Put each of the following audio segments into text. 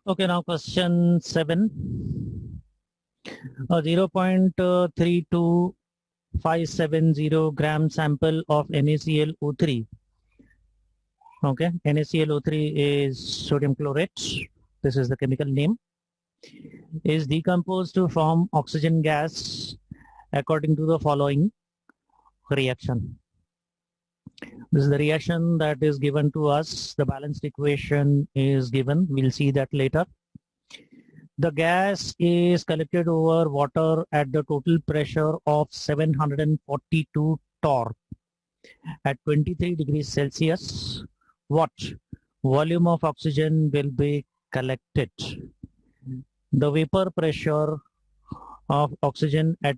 Okay, now question 7. A 0.32570 gram sample of NaClO3. Okay, NaClO3 is sodium chlorate. This is the chemical name. Is decomposed to form oxygen gas according to the following reaction. This is the reaction that is given to us. The balanced equation is given. We'll see that later. The gas is collected over water at the total pressure of 742 torr at 23 degrees Celsius. What volume of oxygen will be collected? The vapor pressure of oxygen at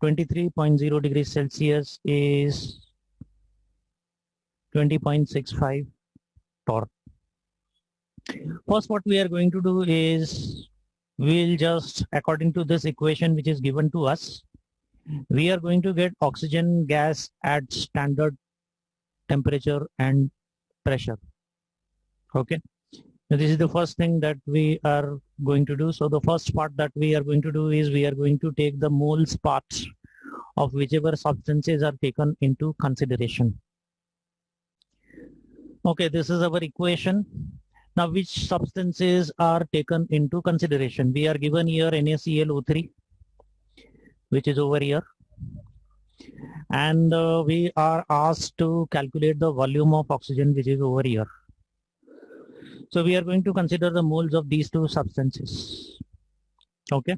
23.0 degrees Celsius is 20.65 torr. First, what we are going to do is we'll just, according to this equation which is given to us, we are going to get oxygen gas at standard temperature and pressure. Okay. Now, this is the first thing that we are going to do. So the first part that we are going to do is we are going to take the moles part of whichever substances are taken into consideration. Okay, this is our equation. Now, which substances are taken into consideration? We are given here NaClO3, which is over here. And we are asked to calculate the volume of oxygen, which is over here. So we are going to consider the moles of these two substances. Okay.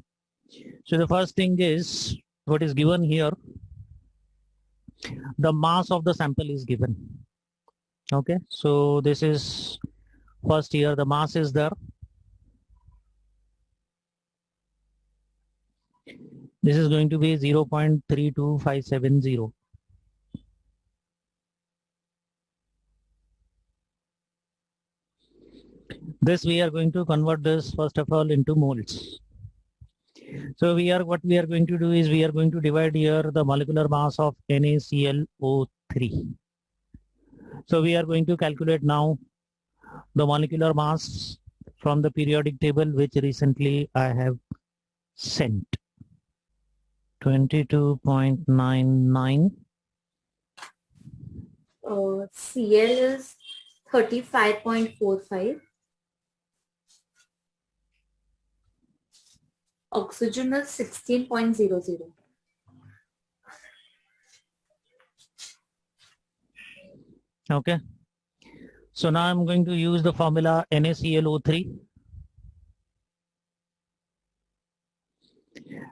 So the first thing is what is given here. The mass of the sample is given. Okay. So this is first here, the mass is there. This is going to be 0.32570. This we are going to convert this first of all into moles. So what we are going to do is we are going to divide here the molecular mass of NaClO3. So we are going to calculate now the molecular mass from the periodic table which recently I have sent. 22.99. Cl is 35.45. Oxygen is 16.00. Okay. So now I'm going to use the formula NaClO3.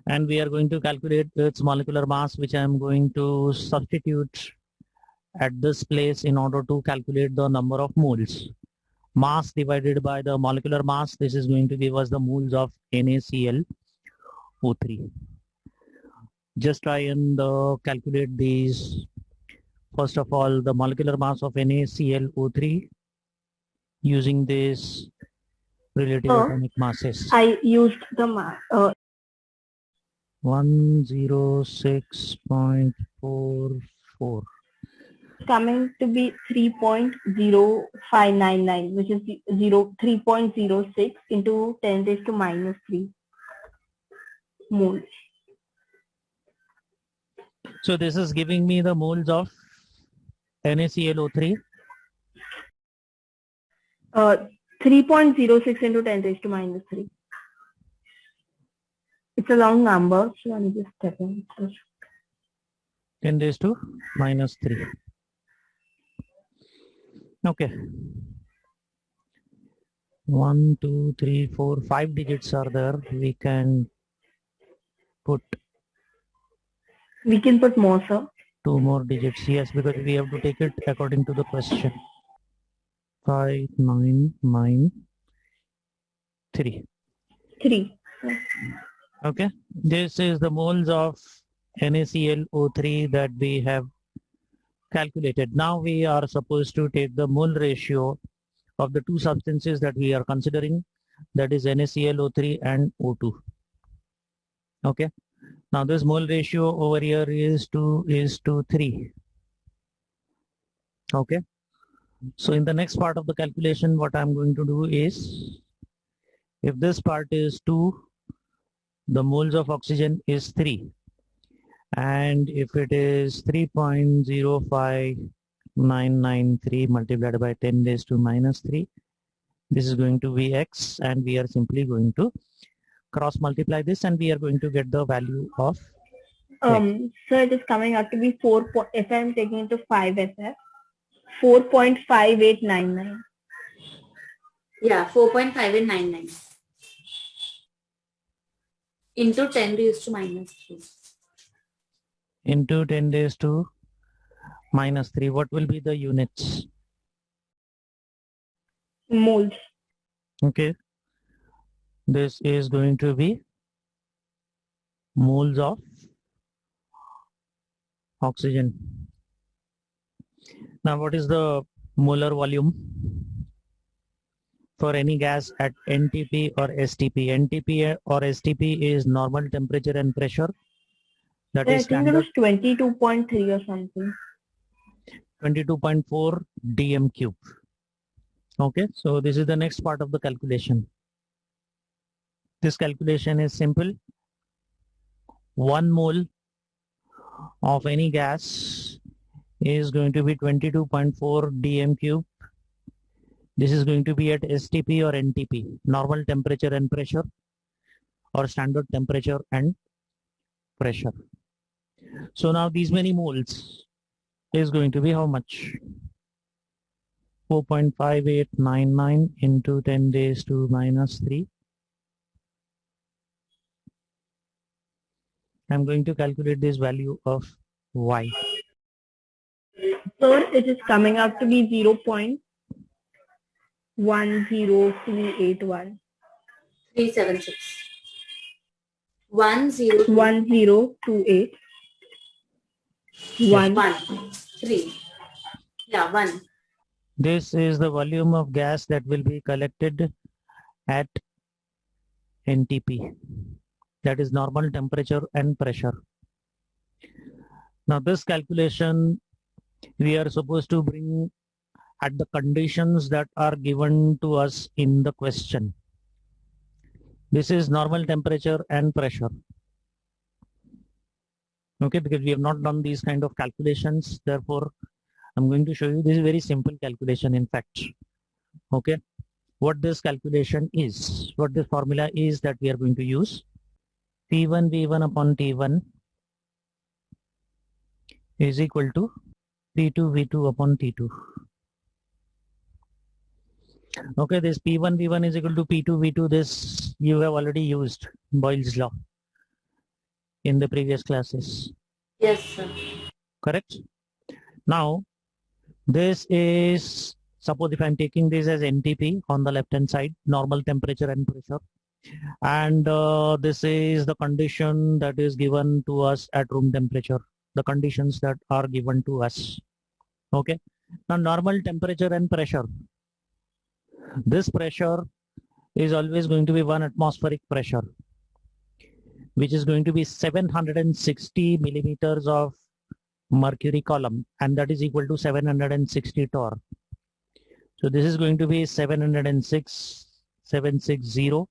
And we are going to calculate its molecular mass, which I am going to substitute at this place in order to calculate the number of moles. Mass divided by the molecular mass, this is going to give us the moles of NaClO3. Just try and calculate these. First of all, the molecular mass of NaClO3 using this relative atomic masses. I used the mass. 106.44. Coming to be 3.0599, which is 3.06 into 10 raised to minus 3 moles. So this is giving me the moles of NaClO3. 3.06 into 10 raised to minus 3. It's a long number, so I'm just checking. 10 raised to minus 3. Okay. 1, 2, 3, 4, 5 digits are there. We can put more, sir. 2 more digits. Yes, because we have to take it according to the question. 5993. 3. Okay. This is the moles of NaClO3 that we have calculated. Now we are supposed to take the mole ratio of the two substances that we are considering, that is NaClO3 and O2. Okay. Now this mole ratio over here is 2:3. Okay. So in the next part of the calculation, what I'm going to do is If this part is 2, the moles of oxygen is 3. And if it is 3.05993 multiplied by 10 raised to minus 3, this is going to be x, and we are simply going to cross multiply this, and we are going to get the value of So it is coming out to be 4. If I am taking it to 5 SF, 4.5899. Yeah, 4.5899 into 10 raised to minus 3. into 10 raised to minus 3. What will be the units? Moles. Okay. This is going to be moles of oxygen. Now, what is the molar volume for any gas at NTP or STP? NTP or STP is normal temperature and pressure. That I is think it was standard 22.3 or something. 22.4 dm cube. Okay, so this is the next part of the calculation. This calculation is simple. 1 mole of any gas is going to be 22.4 dm cube. This is going to be at STP or NTP, normal temperature and pressure, or standard temperature and pressure. So now these many moles is going to be how much? 4.5899 into 10 raised to minus 3. I'm going to calculate this value of y. So it is coming out to be 0.10281. 376. 10. 1028. 1. 3. Yeah, 1. This is the volume of gas that will be collected at NTP. That is normal temperature and pressure. Now this calculation we are supposed to bring at the conditions that are given to us in the question. This is normal temperature and pressure. Okay, because we have not done these kind of calculations, therefore I'm going to show you this very simple calculation in fact. Okay, what this calculation is, what this formula is that we are going to use. P1 V1 upon T1 is equal to P2 V2 upon T2. Okay, this P1 V1 is equal to P2 V2. This you have already used Boyle's law in the previous classes. Yes, sir. Correct? Now, this is, suppose if I'm taking this as NTP on the left hand side, normal temperature and pressure. And this is the condition that is given to us at room temperature, the conditions that are given to us. Okay. Now, normal temperature and pressure. This pressure is always going to be 1 atmospheric pressure, which is going to be 760 millimeters of mercury column, and that is equal to 760 torr. So this is going to be 706,760.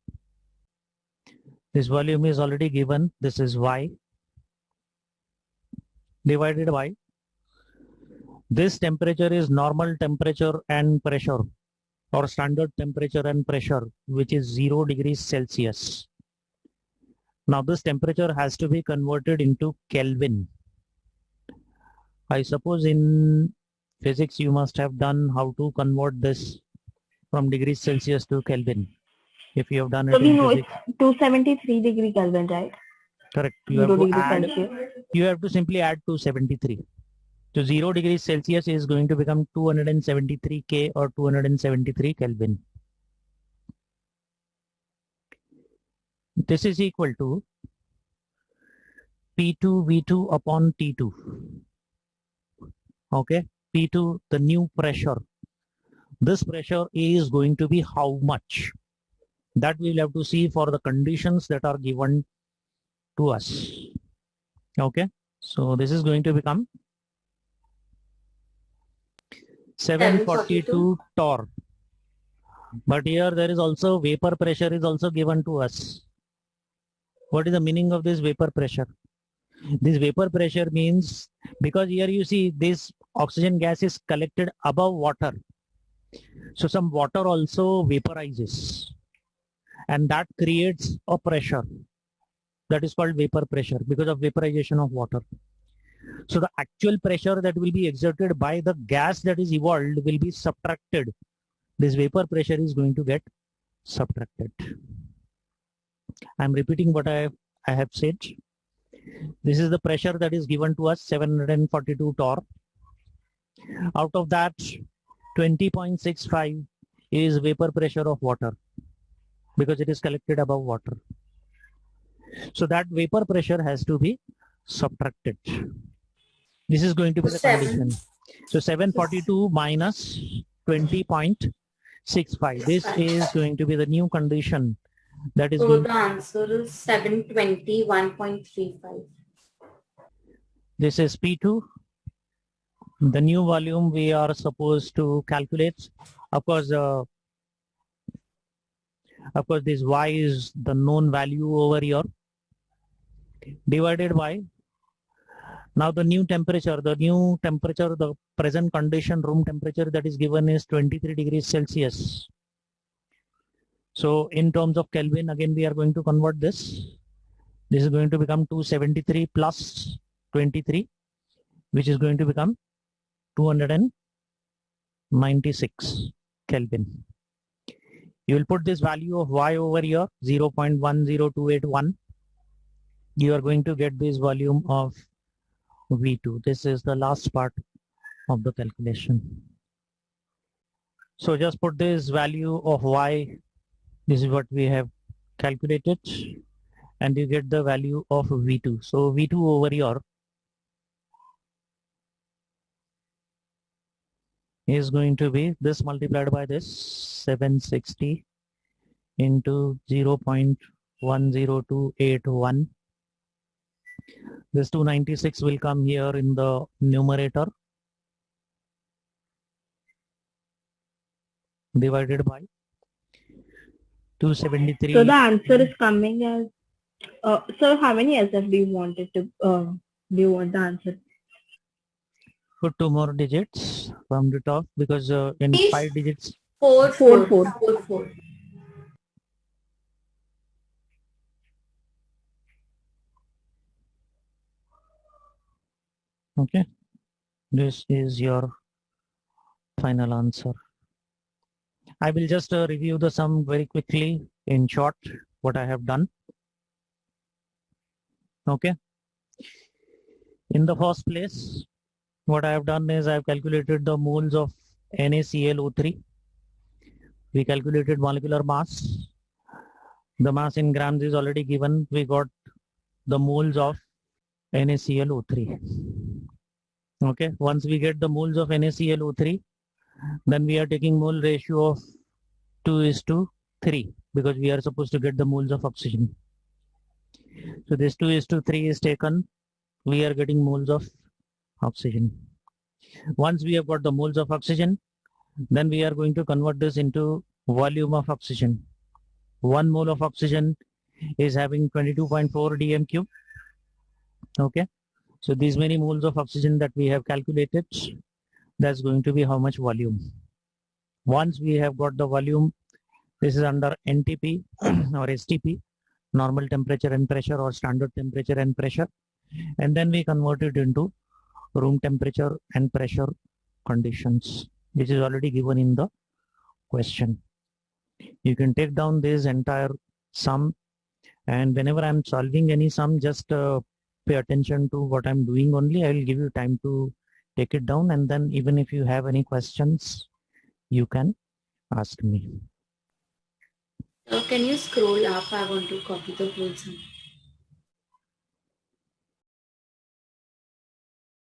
This volume is already given. This is Y divided by this temperature is normal temperature and pressure, or standard temperature and pressure, which is 0 degrees Celsius. Now this temperature has to be converted into Kelvin. I suppose in physics you must have done how to convert this from degrees Celsius to Kelvin. If you have done So it we in know physics. it's 273 degree Kelvin, right? Correct. You 0 have to degree add, Celsius. you have to simply add 273. So 0 degrees Celsius is going to become 273 K or 273 Kelvin. This is equal to P2 V2 upon T2. Okay, P2, the new pressure. This pressure is going to be how much? That we'll have to see for the conditions that are given to us. Okay, so this is going to become 742 torr But here there is also vapor pressure is also given to us. What is the meaning of this vapor pressure? This vapor pressure means, because here you see this oxygen gas is collected above water. So some water also vaporizes, and that creates a pressure that is called vapor pressure because of vaporization of water. So the actual pressure that will be exerted by the gas that is evolved will be subtracted. This vapor pressure is going to get subtracted. I'm repeating what I have said. This is the pressure that is given to us, 742 torr. Out of that, 20.65 is vapor pressure of water because it is collected above water. So that vapor pressure has to be subtracted. This is going to be the condition. So 742 minus 20.65. This is going to be the new condition. That is so the answer is 721.35. This is P2. The new volume we are supposed to calculate. Of course, this Y is the known value over here, divided by, now the new temperature, the present condition room temperature that is given is 23 degrees Celsius. So in terms of Kelvin, again we are going to convert this. This is going to become 273 plus 23, which is going to become 296 Kelvin. You will put this value of Y over here, 0.10281. You are going to get this volume of V2. This is the last part of the calculation. So just put this value of Y. This is what we have calculated, and you get the value of V2. So V2 over here is going to be this multiplied by this 760 into 0.10281. This 296 will come here in the numerator, divided by 273. So the answer is coming as, sir, how many SF do you want it to, do you want the answer? Put 2 more digits from the top, because in Please. 5 digits. 4. Okay, this is your final answer. I will just review the sum very quickly in short, what I have done. Okay. In the first place, what I have done is I have calculated the moles of NaClO3. We calculated molecular mass. The mass in grams is already given. We got the moles of NaClO3. Okay, once we get the moles of NaClO3, then we are taking mole ratio of 2:3 because we are supposed to get the moles of oxygen. So this 2:3 is taken. We are getting moles of oxygen. Once we have got the moles of oxygen, then we are going to convert this into volume of oxygen. 1 mole of oxygen is having 22.4 dm cube. Okay, so these many moles of oxygen that we have calculated, that's going to be how much volume. Once we have got the volume, this is under NTP or STP, normal temperature and pressure, or standard temperature and pressure, and then we convert it into room temperature and pressure conditions, which is already given in the question. You can take down this entire sum, and whenever I'm solving any sum, just pay attention to what I'm doing only. I will give you time to take it down, and then even if you have any questions, you can ask me. Can you scroll up? I want to copy the whole sum.